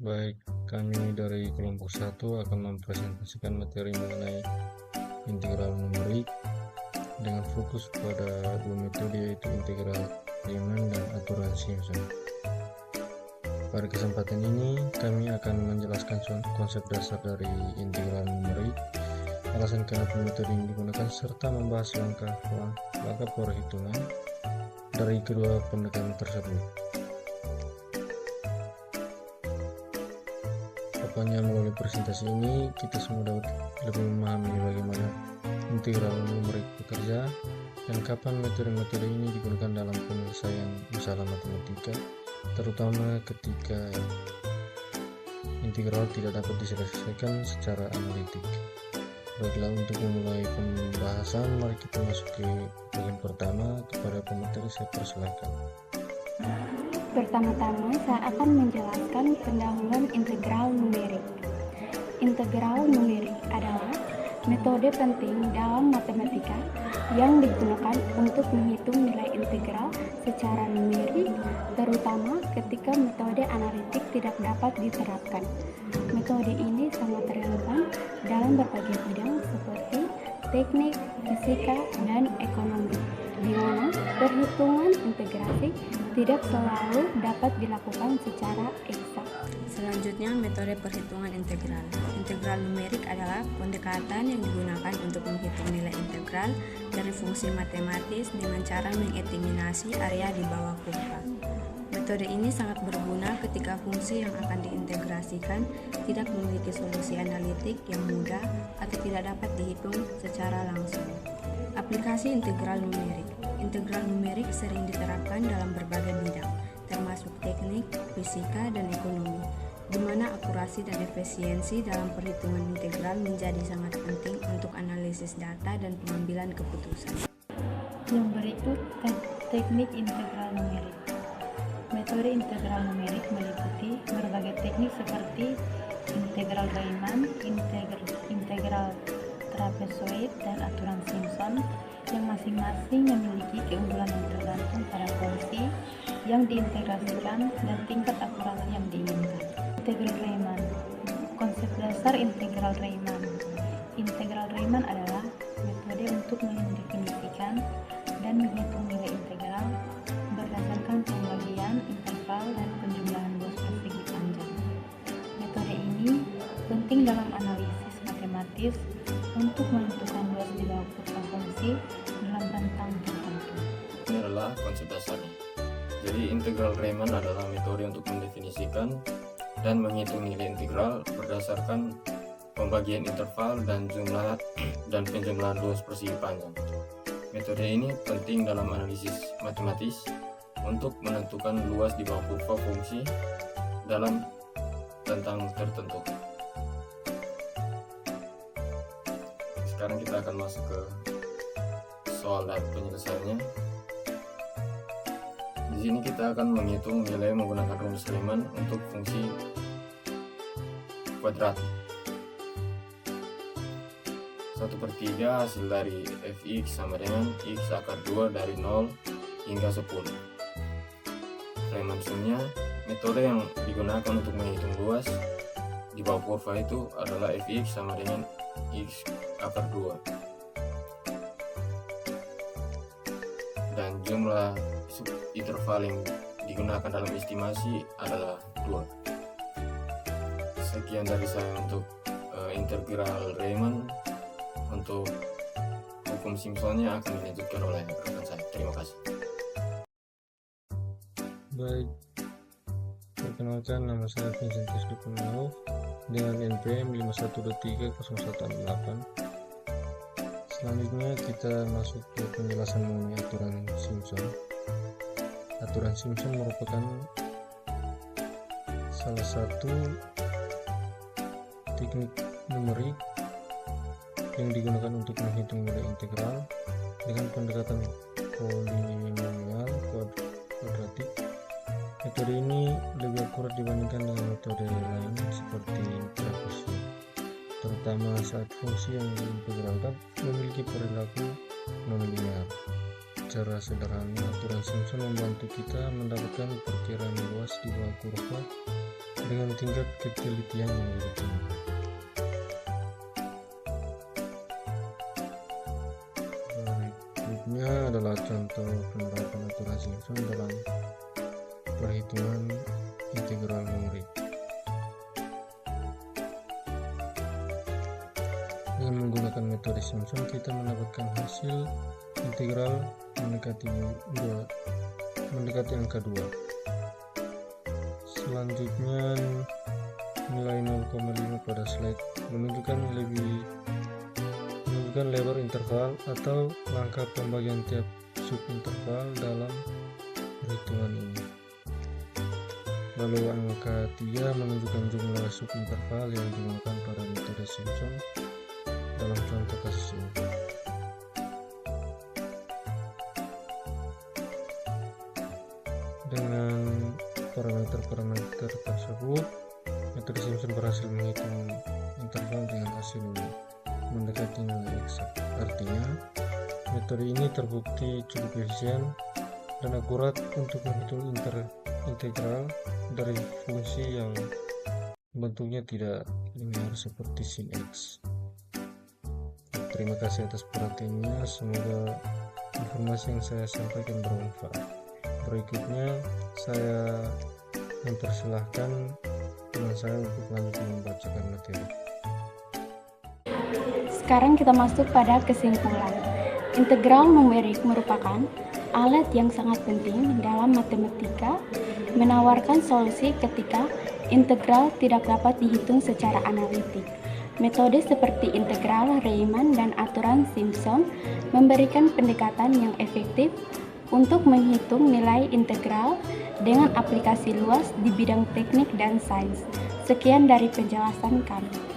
Baik, kami dari kelompok 1 akan mempresentasikan materi mengenai integral numerik dengan fokus pada dua metode, yaitu integral Riemann dan aturan Simpson. Pada kesempatan ini kami akan menjelaskan konsep dasar dari integral numerik, alasan kenapa metode ini digunakan, serta membahas langkah perhitungan dari kedua pendekatan tersebut. Rupanya melalui presentasi ini kita semua dapat lebih memahami bagaimana integral numerik bekerja dan kapan metode-metode ini digunakan dalam penyelesaian masalah matematika, terutama ketika integral tidak dapat diselesaikan secara analitik. Baiklah, untuk memulai pembahasan, mari kita masuk ke bagian pertama. Kepada pemateri saya persilakan. Pertama-tama saya akan menjelaskan pendahuluan integral numerik. Integral numerik adalah metode penting dalam matematika yang digunakan untuk menghitung nilai integral secara numerik, terutama ketika metode analitik tidak dapat diterapkan. Metode ini sangat relevan dalam berbagai bidang seperti teknik, fisika, dan ekonomi, di mana perhitungan integrasi tidak selalu dapat dilakukan secara eksak. Selanjutnya, metode perhitungan integral. Integral numerik adalah pendekatan yang digunakan untuk menghitung nilai integral dari fungsi matematis dengan cara mengeliminasi area di bawah kurva. Metode ini sangat berguna ketika fungsi yang akan diintegrasikan tidak memiliki solusi analitik yang mudah atau tidak dapat dihitung secara langsung. Aplikasi integral numerik. Integral numerik sering diterapkan dalam berbagai bidang, termasuk teknik, fisika, dan ekonomi, di mana akurasi dan efisiensi dalam perhitungan integral menjadi sangat penting untuk analisis data dan pengambilan keputusan. Yang berikut teknik integral numerik. Metode integral numerik meliputi berbagai teknik seperti integral Riemann, integral trapezoid, dan aturan Simpson, yang masing-masing memiliki keunggulan yang tergantung pada fungsi yang diintegrasikan dan tingkat akurasi yang diinginkan. Integral Riemann. Konsep dasar integral Riemann. Integral Riemann adalah metode untuk mendefinisikan dan menghitung nilai integral berdasarkan pembagian, interval, dan penjumlahan luas persegi panjang. Metode ini penting dalam analisis matematis untuk menentukan luas di bawah kurva fungsi dalam rentang tertentu. Ini adalah konsep dasarnya. Jadi integral Riemann adalah metode untuk mendefinisikan dan menghitung nilai integral berdasarkan pembagian interval dan jumlah dan penjumlahan luas persegi panjang. Metode ini penting dalam analisis matematis untuk menentukan luas di bawah kurva fungsi dalam rentang tertentu. Sekarang kita akan masuk ke soal dan penyelesaiannya. Di sini kita akan menghitung nilai menggunakan rumus Riemann untuk fungsi kuadratik. 1/3 hasil dari fx sama dengan x akar 2 dari 0 hingga 10. Riemann sumnya. Metode yang digunakan untuk menghitung luas di bawah kurva itu adalah fx sama dengan x akar 2, dan jumlah interval yang digunakan dalam estimasi adalah 2. Sekian dari saya untuk integral Riemann. Untuk hukum Simpsonnya akan dilanjutkan oleh rekan saya. Terima kasih. Baik, perkenalkan, nama saya Vincentius Dukunau dengan NPM 51230168. Selanjutnya kita masuk ke penjelasan mengenai aturan Simpson. Aturan Simpson merupakan salah satu teknik numerik yang digunakan untuk menghitung nilai integral dengan pendekatan polinomial kuadratik. Metode ini lebih akurat dibandingkan dengan metode lain seperti trapezoid, terutama saat fungsi yang diintegralkan memiliki perilaku nonlinear. Secara sederhana, aturan Simpson membantu kita mendapatkan perkiraan luas di bawah kurva dengan tingkat ketelitian yang lebih tinggi. Berikutnya adalah contoh penerapan aturan Simpson dalam perhitungan integral numerik. Dengan menggunakan metode Simpson, kita mendapatkan hasil integral mendekati angka 2. Selanjutnya nilai 0,5 pada slide menunjukkan lebar interval atau langkah pembagian tiap subinterval dalam perhitungan ini. Lalu angka 3 menunjukkan jumlah subinterval yang digunakan pada metode Simpson dalam contoh kasus ini. Dengan parameter-parameter tersebut, metode Simpson berhasil menghitung interval dengan hasil mendekati nilai eksak. Artinya, metode ini terbukti cukup efisien dan akurat untuk menghitung integral dari fungsi yang bentuknya tidak linear seperti sin X. Terima kasih atas perhatiannya, semoga informasi yang saya sampaikan bermanfaat. Berikutnya saya mempersilahkan teman saya untuk lanjut membacakan materi. Sekarang kita masuk pada kesimpulan. Integral numerik merupakan alat yang sangat penting dalam matematika, menawarkan solusi ketika integral tidak dapat dihitung secara analitik. Metode seperti integral Riemann dan aturan Simpson memberikan pendekatan yang efektif untuk menghitung nilai integral dengan aplikasi luas di bidang teknik dan sains. Sekian dari penjelasan kami.